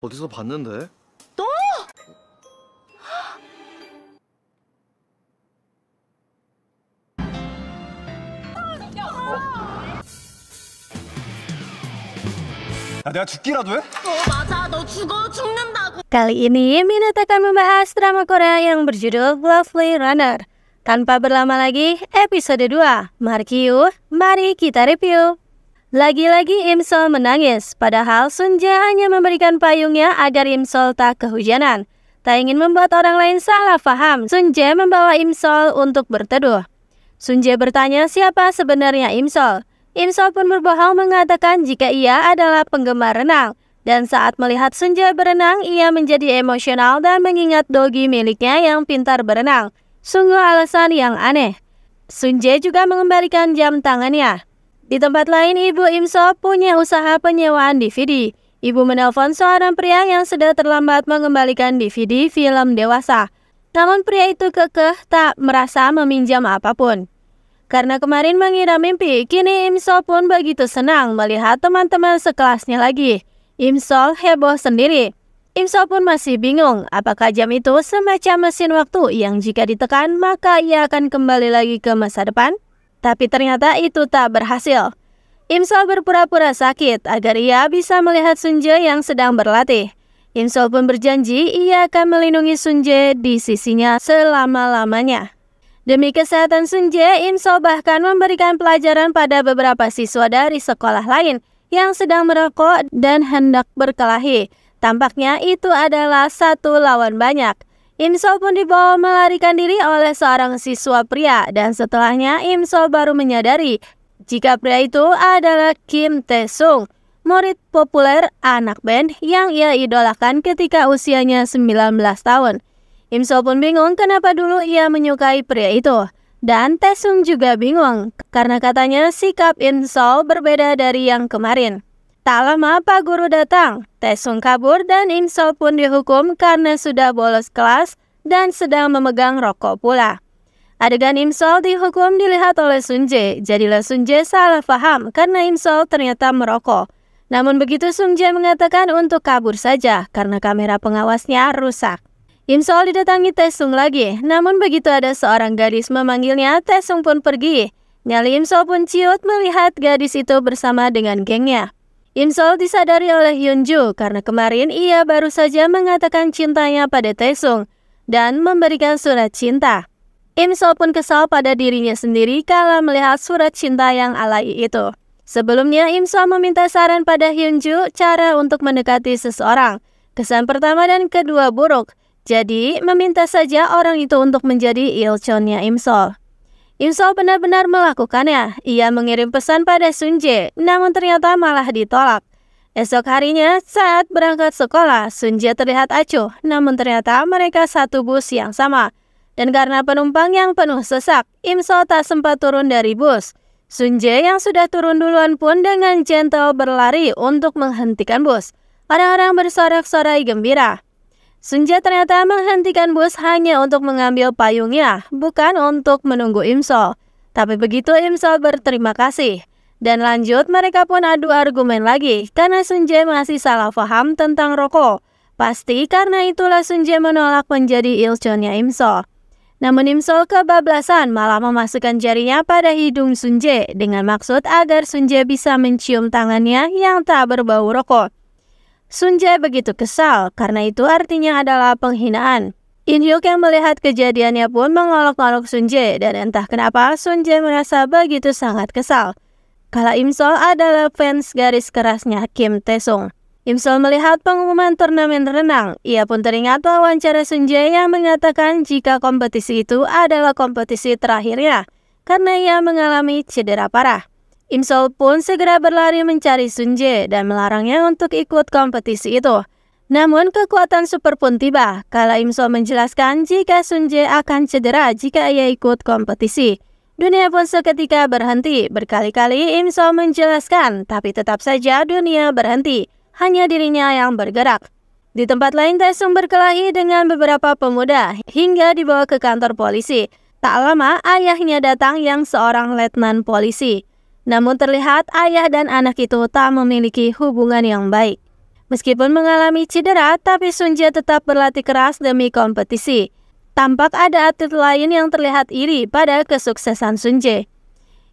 어디서 봤는데? 또? 야, 내가 죽기라도 해? 맞아, 너 죽는다고. Kali ini Minat akan membahas drama Korea yang berjudul Lovely Runner. Tanpa berlama lagi, episode 2. Mari kita review. Lagi-lagi Imsol menangis, padahal Sunjae hanya memberikan payungnya agar Imsol tak kehujanan. Tak ingin membuat orang lain salah paham, Sunjae membawa Imsol untuk berteduh. Sunjae bertanya siapa sebenarnya Imsol. Imsol pun berbohong mengatakan jika ia adalah penggemar renang. Dan saat melihat Sunjae berenang, ia menjadi emosional dan mengingat dogi miliknya yang pintar berenang. Sungguh alasan yang aneh. Sunjae juga mengembalikan jam tangannya. Di tempat lain, ibu Imsol punya usaha penyewaan DVD. Ibu menelpon seorang pria yang sudah terlambat mengembalikan DVD film dewasa. Namun pria itu kekeh tak merasa meminjam apapun. Karena kemarin mengira mimpi, kini Imsol pun begitu senang melihat teman-teman sekelasnya lagi. Imsol heboh sendiri. Imsol pun masih bingung apakah jam itu semacam mesin waktu yang jika ditekan maka ia akan kembali lagi ke masa depan. Tapi ternyata itu tak berhasil. Imsol berpura-pura sakit agar ia bisa melihat Sunjae yang sedang berlatih. Imsol pun berjanji ia akan melindungi Sunjae di sisinya selama-lamanya. Demi kesehatan Sunjae, Imsol bahkan memberikan pelajaran pada beberapa siswa dari sekolah lain yang sedang merokok dan hendak berkelahi. Tampaknya itu adalah satu lawan banyak. Imsol pun dibawa melarikan diri oleh seorang siswa pria dan setelahnya Imsol baru menyadari jika pria itu adalah Kim Tae-sung, murid populer anak band yang ia idolakan ketika usianya 19 tahun. Imsol pun bingung kenapa dulu ia menyukai pria itu. Dan Tae-sung juga bingung karena katanya sikap Imsol berbeda dari yang kemarin. Tak lama Pak Guru datang, Tae-sung kabur dan Imsol pun dihukum karena sudah bolos kelas dan sedang memegang rokok pula. Adegan Imsol dihukum dilihat oleh Sunjae, jadilah Sunjae salah paham karena Imsol ternyata merokok. Namun begitu Sunjae mengatakan untuk kabur saja karena kamera pengawasnya rusak. Imsol didatangi Tae-sung lagi, namun begitu ada seorang gadis memanggilnya, Tae-sung pun pergi. Nyali Imsol pun ciut melihat gadis itu bersama dengan gengnya. Imsol disadari oleh Hyunju karena kemarin ia baru saja mengatakan cintanya pada Tae-sung dan memberikan surat cinta. Imsol pun kesal pada dirinya sendiri kala melihat surat cinta yang alay itu. Sebelumnya Imsol meminta saran pada Hyunju cara untuk mendekati seseorang. Kesan pertama dan kedua buruk. Jadi, meminta saja orang itu untuk menjadi ilchonnya Imsol. Imsol benar-benar melakukannya. Ia mengirim pesan pada Sunjae, namun ternyata malah ditolak. Esok harinya, saat berangkat sekolah, Sunjae terlihat acuh, namun ternyata mereka satu bus yang sama. Dan karena penumpang yang penuh sesak, Imsol tak sempat turun dari bus. Sunjae yang sudah turun duluan pun dengan gentle berlari untuk menghentikan bus. Orang-orang bersorak-sorai gembira. Sunjae ternyata menghentikan bus hanya untuk mengambil payungnya, bukan untuk menunggu Imsol. Tapi begitu Imsol berterima kasih. Dan lanjut mereka pun adu argumen lagi, karena Sunjae masih salah paham tentang rokok. Pasti karena itulah Sunjae menolak menjadi ilchonnya Imsol. Namun Imsol kebablasan malah memasukkan jarinya pada hidung Sunjae dengan maksud agar Sunjae bisa mencium tangannya yang tak berbau rokok. Sunjae begitu kesal karena itu artinya adalah penghinaan. In-hyuk yang melihat kejadiannya pun mengolok-olok Sunjae dan entah kenapa Sunjae merasa begitu sangat kesal. Kala Imsol adalah fans garis kerasnya Kim Tae-sung. Imsol melihat pengumuman turnamen renang. Ia pun teringat wawancara Sunjae yang mengatakan jika kompetisi itu adalah kompetisi terakhirnya karena ia mengalami cedera parah. Imsol pun segera berlari mencari Sunjae dan melarangnya untuk ikut kompetisi itu. Namun kekuatan super pun tiba kala Imsol menjelaskan jika Sunjae akan cedera jika ia ikut kompetisi. Dunia pun seketika berhenti. Berkali-kali Imsol menjelaskan, tapi tetap saja dunia berhenti. Hanya dirinya yang bergerak. Di tempat lain Tae-sung berkelahi dengan beberapa pemuda hingga dibawa ke kantor polisi. Tak lama ayahnya datang yang seorang letnan polisi. Namun terlihat ayah dan anak itu tak memiliki hubungan yang baik. Meskipun mengalami cedera, tapi Sun Jae tetap berlatih keras demi kompetisi. Tampak ada atlet lain yang terlihat iri pada kesuksesan Sun Jae.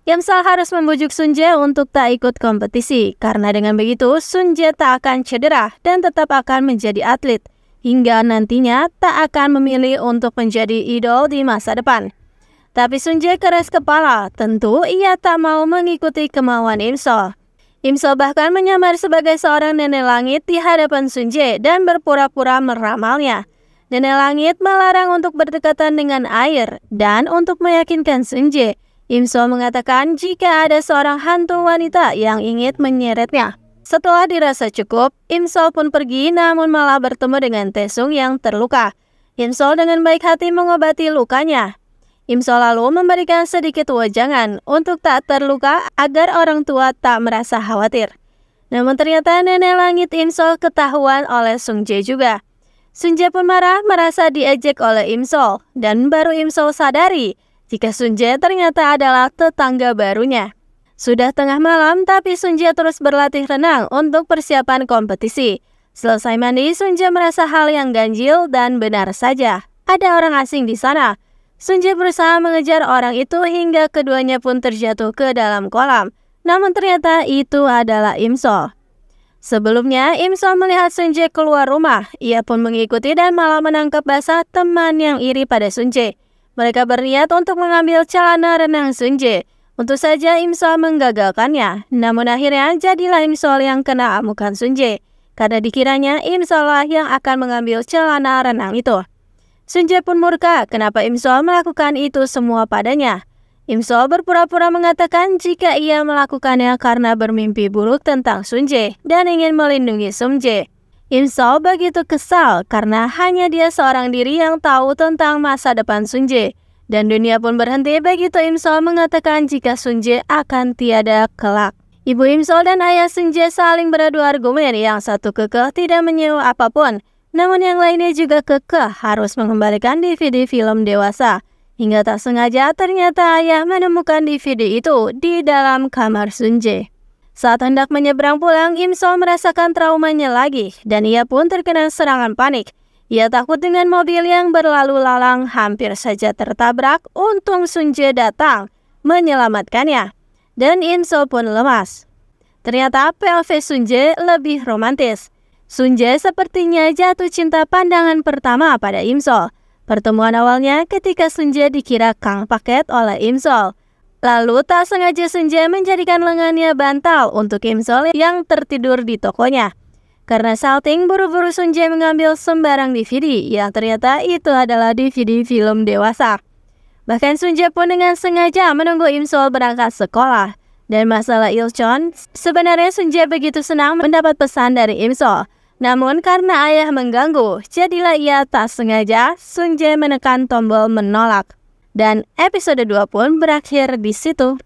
Imsal harus membujuk Sun Jae untuk tak ikut kompetisi, karena dengan begitu Sun Jae tak akan cedera dan tetap akan menjadi atlet, hingga nantinya tak akan memilih untuk menjadi idol di masa depan. Tapi Sun Jae keras kepala, tentu ia tak mau mengikuti kemauan Imsal. Imsal bahkan menyamar sebagai seorang nenek langit di hadapan Sun Jae dan berpura-pura meramalnya. Nenek langit melarang untuk berdekatan dengan air, dan untuk meyakinkan Sun Jae, Imsal mengatakan jika ada seorang hantu wanita yang ingin menyeretnya. Setelah dirasa cukup, Imsal pun pergi namun malah bertemu dengan Taesung yang terluka. Imsal dengan baik hati mengobati lukanya. Imsal lalu memberikan sedikit wejangan untuk tak terluka agar orang tua tak merasa khawatir. Namun ternyata nenek langit Imsal ketahuan oleh Sun Jae juga. Sun Jae pun marah merasa diejek oleh Imsal, dan baru Imsal sadari jika Sun Jae ternyata adalah tetangga barunya. Sudah tengah malam tapi Sun Jae terus berlatih renang untuk persiapan kompetisi. Selesai mandi, Sun Jae merasa hal yang ganjil dan benar saja. Ada orang asing di sana. Sun Jae berusaha mengejar orang itu hingga keduanya pun terjatuh ke dalam kolam. Namun ternyata itu adalah Imsal. Sebelumnya, Imsal melihat Sun Jae keluar rumah. Ia pun mengikuti dan malah menangkap basah teman yang iri pada Sun Jae. Mereka berniat untuk mengambil celana renang Sun Jae. Untung saja Imsal menggagalkannya. Namun akhirnya jadilah Imsal yang kena amukan Sun Jae, karena dikiranya Imsal lah yang akan mengambil celana renang itu. Sun Jae pun murka kenapa Imsal melakukan itu semua padanya. Imsal berpura-pura mengatakan jika ia melakukannya karena bermimpi buruk tentang Sun Jae dan ingin melindungi Sun Jae. Imsal begitu kesal karena hanya dia seorang diri yang tahu tentang masa depan Sun Jae. Dan dunia pun berhenti begitu Imsal mengatakan jika Sun Jae akan tiada kelak. Ibu Imsal dan ayah Sun Jae saling beradu argumen, yang satu kekeh tidak menyewa apapun. Namun yang lainnya juga kekeh harus mengembalikan DVD film dewasa. Hingga tak sengaja ternyata ayah menemukan DVD itu di dalam kamar Sun Jae. Saat hendak menyeberang pulang, Imsal merasakan traumanya lagi dan ia pun terkena serangan panik. Ia takut dengan mobil yang berlalu lalang, hampir saja tertabrak. Untung Sun Jae datang menyelamatkannya dan Imsal pun lemas. Ternyata POV Sun Jae lebih romantis. Sun Jae sepertinya jatuh cinta pandangan pertama pada Imsal. Pertemuan awalnya ketika Sun Jae dikira kang paket oleh Imsal. Lalu tak sengaja Sun Jae menjadikan lengannya bantal untuk Imsal yang tertidur di tokonya. Karena salting, buru-buru Sun Jae mengambil sembarang DVD yang ternyata itu adalah DVD film dewasa. Bahkan Sun Jae pun dengan sengaja menunggu Imsal berangkat sekolah. Dan masalah Ilchon, sebenarnya Sun Jae begitu senang mendapat pesan dari Imsal. Namun karena ayah mengganggu, jadilah ia tak sengaja Sun Jae menekan tombol menolak. Dan episode 2 pun berakhir di situ.